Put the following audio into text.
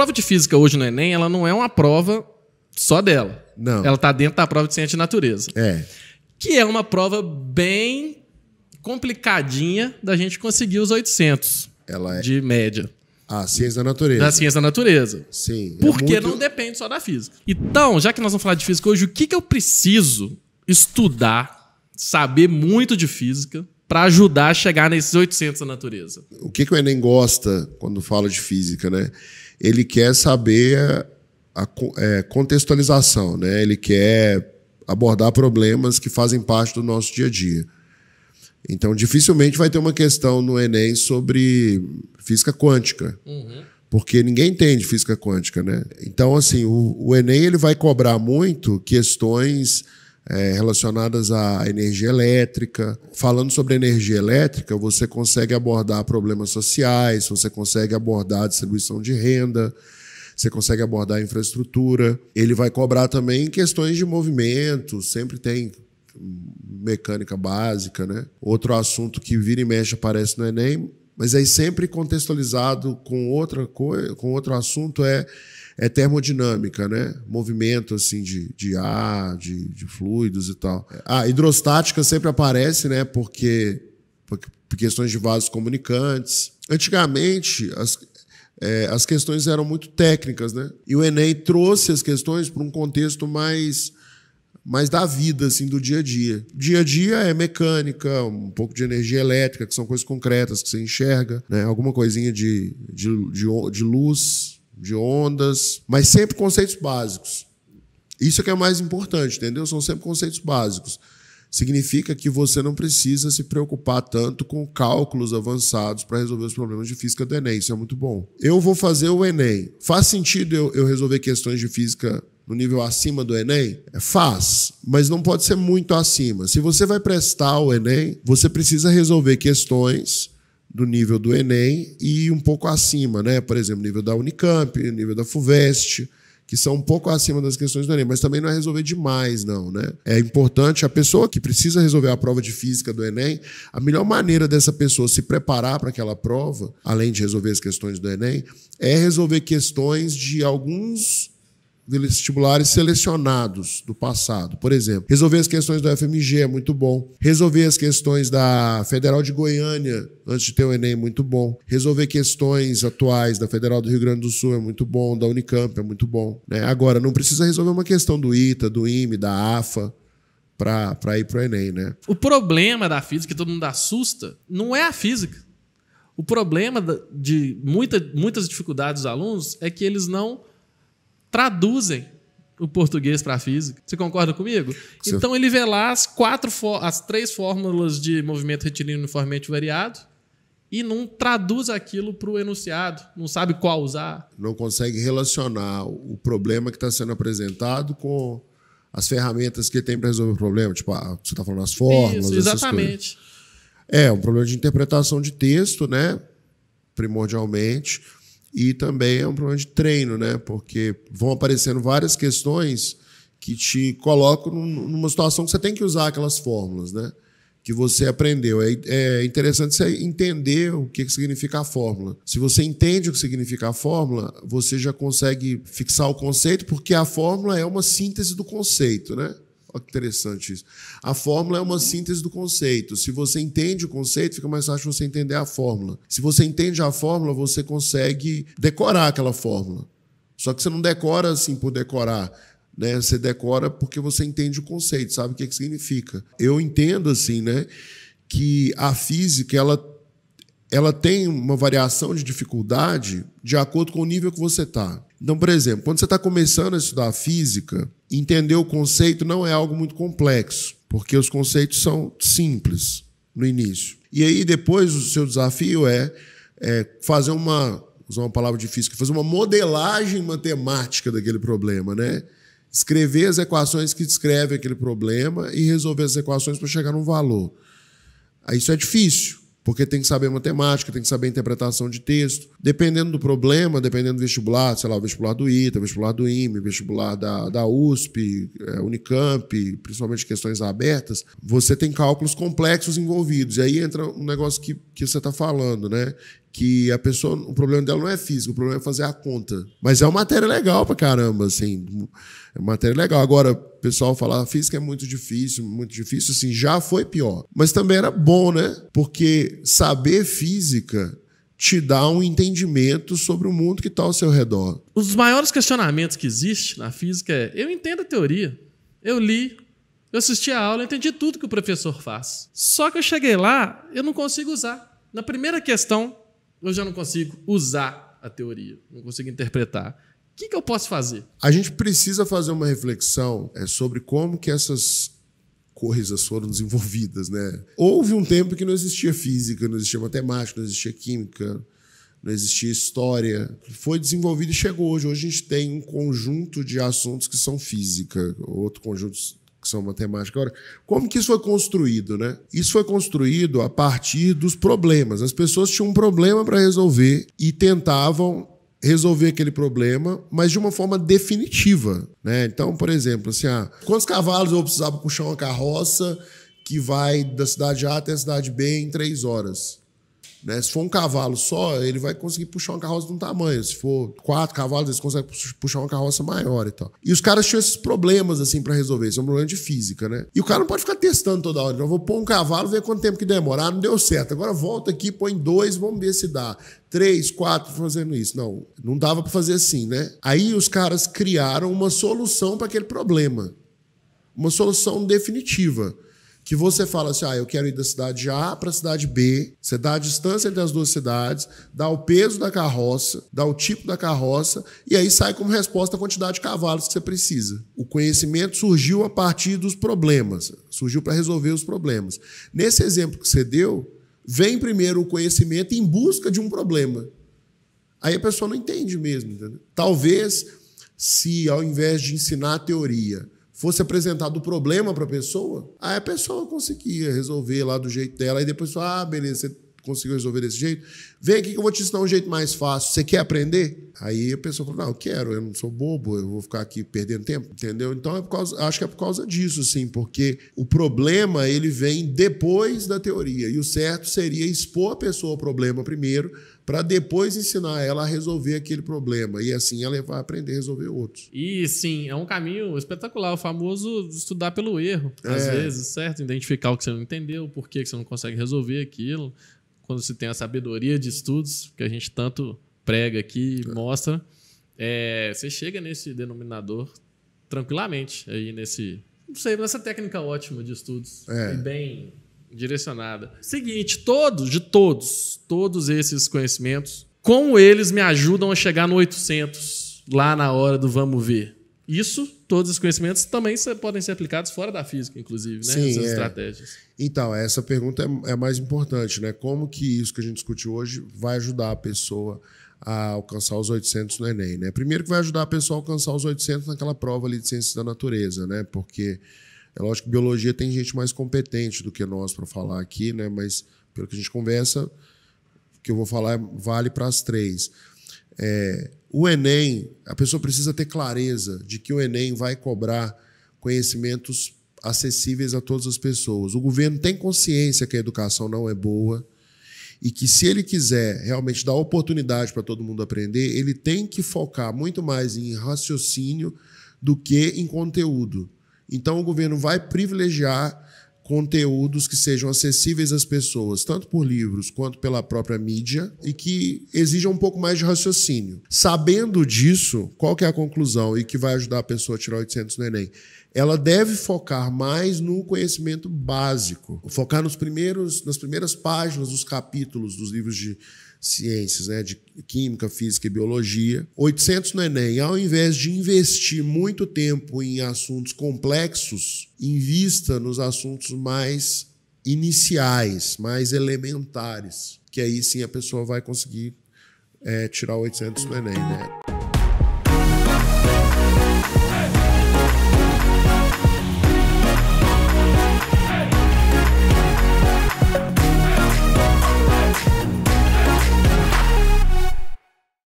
prova de física hoje no Enem, ela não é uma prova só dela. Não. Ela está dentro da prova de ciência e natureza. Que é uma prova bem complicadinha da gente conseguir os 800 de média. A ciência da natureza. Da ciência da natureza. Sim. Porque não depende só da física. Então, já que nós vamos falar de física hoje, o que eu preciso estudar, saber muito de física, para ajudar a chegar nesses 800 da natureza? O que o Enem gosta quando fala de física, né? Ele quer saber a contextualização, né? Ele quer abordar problemas que fazem parte do nosso dia a dia. Então, dificilmente vai ter uma questão no Enem sobre física quântica, porque ninguém entende física quântica, né? Então, assim, o Enem ele vai cobrar muito questões relacionadas à energia elétrica. Falando sobre energia elétrica, você consegue abordar problemas sociais, você consegue abordar a distribuição de renda, você consegue abordar a infraestrutura. Ele vai cobrar também questões de movimento, sempre tem mecânica básica, né? Outro assunto que vira e mexe aparece no Enem, mas aí sempre contextualizado com outro assunto é termodinâmica, né? Movimento assim de ar, de fluidos e tal. A hidrostática sempre aparece, né? Porque por questões de vasos comunicantes. Antigamente as questões eram muito técnicas, né? E o Enem trouxe as questões para um contexto mais da vida, assim, do dia a dia. Dia a dia é mecânica, um pouco de energia elétrica, que são coisas concretas que você enxerga, né? Alguma coisinha de luz, de ondas, mas sempre conceitos básicos. Isso é que é mais importante, entendeu? São sempre conceitos básicos. Significa que você não precisa se preocupar tanto com cálculos avançados para resolver os problemas de física do Enem. Isso é muito bom. Eu vou fazer o Enem. Faz sentido eu resolver questões de física no nível acima do Enem? Faz, mas não pode ser muito acima. Se você vai prestar o Enem, você precisa resolver questões do nível do Enem e um pouco acima, né? Por exemplo, nível da Unicamp, nível da FUVEST, que são um pouco acima das questões do Enem, mas também não é resolver demais, não, né? É importante, a pessoa que precisa resolver a prova de física do Enem, a melhor maneira dessa pessoa se preparar para aquela prova, além de resolver as questões do Enem, é resolver questões de alguns vestibulares selecionados do passado. Por exemplo, resolver as questões do FMG é muito bom. Resolver as questões da Federal de Goiânia, antes de ter o Enem, é muito bom. Resolver questões atuais da Federal do Rio Grande do Sul é muito bom, da Unicamp é muito bom, né? Agora, não precisa resolver uma questão do ITA, do IME, da AFA, para ir para o Enem, né? O problema da física, que todo mundo assusta, não é a física. O problema de muitas dificuldades dos alunos é que eles não traduzem o português para a física. Você concorda comigo? Sim. Então ele vê lá as 3 fórmulas de movimento retilíneo uniformemente variado e não traduz aquilo para o enunciado, não sabe qual usar. Não consegue relacionar o problema que está sendo apresentado com as ferramentas que tem para resolver o problema. Tipo, você está falando as fórmulas. Isso, exatamente. É um problema de interpretação de texto, né? Primordialmente. E também é um problema de treino, né? Porque vão aparecendo várias questões que te colocam numa situação que você tem que usar aquelas fórmulas, né? Que você aprendeu. É interessante você entender o que significa a fórmula. Se você entende o que significa a fórmula, você já consegue fixar o conceito, porque a fórmula é uma síntese do conceito, né? Olha que interessante isso. A fórmula é uma síntese do conceito. Se você entende o conceito, fica mais fácil você entender a fórmula. Se você entende a fórmula, você consegue decorar aquela fórmula. Só que você não decora assim por decorar, né? Você decora porque você entende o conceito, sabe o que significa. Eu entendo assim, né, que a física ela tem uma variação de dificuldade de acordo com o nível que você está. Então, por exemplo, quando você está começando a estudar física, entender o conceito não é algo muito complexo, porque os conceitos são simples no início. E aí, depois, o seu desafio é fazer usar uma palavra de física, fazer uma modelagem matemática daquele problema, né? Escrever as equações que descrevem aquele problema e resolver as equações para chegar num valor. Aí isso é difícil, porque tem que saber matemática, tem que saber interpretação de texto. Dependendo do problema, dependendo do vestibular, sei lá, o vestibular do ITA, o vestibular do IME, o vestibular da USP, Unicamp, principalmente questões abertas, você tem cálculos complexos envolvidos. E aí entra um negócio que você está falando, né? que a pessoa, o problema dela não é físico, o problema é fazer a conta. Mas é uma matéria legal pra caramba, assim. É uma matéria legal. Agora, o pessoal fala, a física é muito difícil, assim, já foi pior. Mas também era bom, né? Porque saber física te dá um entendimento sobre o mundo que está ao seu redor. Os maiores questionamentos que existem na física é: eu entendo a teoria, eu li, eu assisti a aula, eu entendi tudo que o professor faz. Só que eu cheguei lá, eu não consigo usar. Na primeira questão, eu já não consigo usar a teoria, não consigo interpretar. O que eu posso fazer? A gente precisa fazer uma reflexão sobre como que essas coisas foram desenvolvidas, né? Houve um tempo que não existia física, não existia matemática, não existia química, não existia história. Foi desenvolvido e chegou hoje. Hoje a gente tem um conjunto de assuntos que são física, outro conjunto que são matemática. Agora, como que isso foi construído, né? Isso foi construído a partir dos problemas. As pessoas tinham um problema para resolver e tentavam resolver aquele problema, mas de uma forma definitiva, né? Então, por exemplo, assim, quantos cavalos eu precisava para puxar uma carroça que vai da cidade A até a cidade B em 3 horas? Né? Se for um cavalo só, ele vai conseguir puxar uma carroça de um tamanho. Se for 4 cavalos, eles conseguem puxar uma carroça maior e tal. E os caras tinham esses problemas assim para resolver. Isso é um problema de física, né? E o cara não pode ficar testando toda hora. Então, eu vou pôr um cavalo, ver quanto tempo que demora. Não deu certo. Agora volta aqui, põe 2, vamos ver se dá. 3, 4 fazendo isso. Não dava para fazer assim, né? Aí os caras criaram uma solução para aquele problema. Uma solução definitiva. Que você fala assim, eu quero ir da cidade A para a cidade B, você dá a distância entre as duas cidades, dá o peso da carroça, dá o tipo da carroça, e aí sai como resposta a quantidade de cavalos que você precisa. O conhecimento surgiu a partir dos problemas, surgiu para resolver os problemas. Nesse exemplo que você deu, vem primeiro o conhecimento em busca de um problema. Aí a pessoa não entende mesmo, entendeu? Talvez, se ao invés de ensinar a teoria, fosse apresentado o problema para a pessoa, aí a pessoa conseguia resolver lá do jeito dela, e depois fala, beleza, você conseguiu resolver desse jeito? Vem aqui que eu vou te ensinar um jeito mais fácil. Você quer aprender? Aí a pessoa fala, não, eu quero, eu não sou bobo, eu vou ficar aqui perdendo tempo, entendeu? Então, acho que é por causa disso, sim, porque o problema, ele vem depois da teoria, e o certo seria expor a pessoa ao problema primeiro, para depois ensinar ela a resolver aquele problema. E assim ela vai aprender a resolver outros. E sim, é um caminho espetacular, o famoso estudar pelo erro, às vezes, certo? Identificar o que você não entendeu, por que você não consegue resolver aquilo. Quando você tem a sabedoria de estudos, que a gente tanto prega aqui e mostra, você chega nesse denominador tranquilamente, aí nessa técnica ótima de estudos, e bem direcionada. Seguinte, todos esses conhecimentos, como eles me ajudam a chegar no 800, lá na hora do vamos ver? Todos os conhecimentos também podem ser aplicados fora da física, inclusive, né? Sim, essas estratégias. Então, essa pergunta é mais importante, né? Como que isso que a gente discutiu hoje vai ajudar a pessoa a alcançar os 800 no Enem, né? Primeiro que vai ajudar a pessoa a alcançar os 800 naquela prova ali de ciências da natureza, né? Porque é lógico que biologia tem gente mais competente do que nós para falar aqui, né? Mas pelo que a gente conversa, o que eu vou falar vale para as 3. O Enem, a pessoa precisa ter clareza de que o Enem vai cobrar conhecimentos acessíveis a todas as pessoas. O governo tem consciência que a educação não é boa e que, se ele quiser realmente dar oportunidade para todo mundo aprender, ele tem que focar muito mais em raciocínio do que em conteúdo. Então, o governo vai privilegiar conteúdos que sejam acessíveis às pessoas, tanto por livros quanto pela própria mídia, e que exijam um pouco mais de raciocínio. Sabendo disso, qual que é a conclusão e que vai ajudar a pessoa a tirar 800 no Enem? Ela deve focar mais no conhecimento básico, focar nas primeiras páginas dos capítulos dos livros de ciências, né, de química, física e biologia. 800 no Enem, ao invés de investir muito tempo em assuntos complexos, invista nos assuntos mais iniciais, mais elementares, que aí sim a pessoa vai conseguir tirar 800 no Enem, né?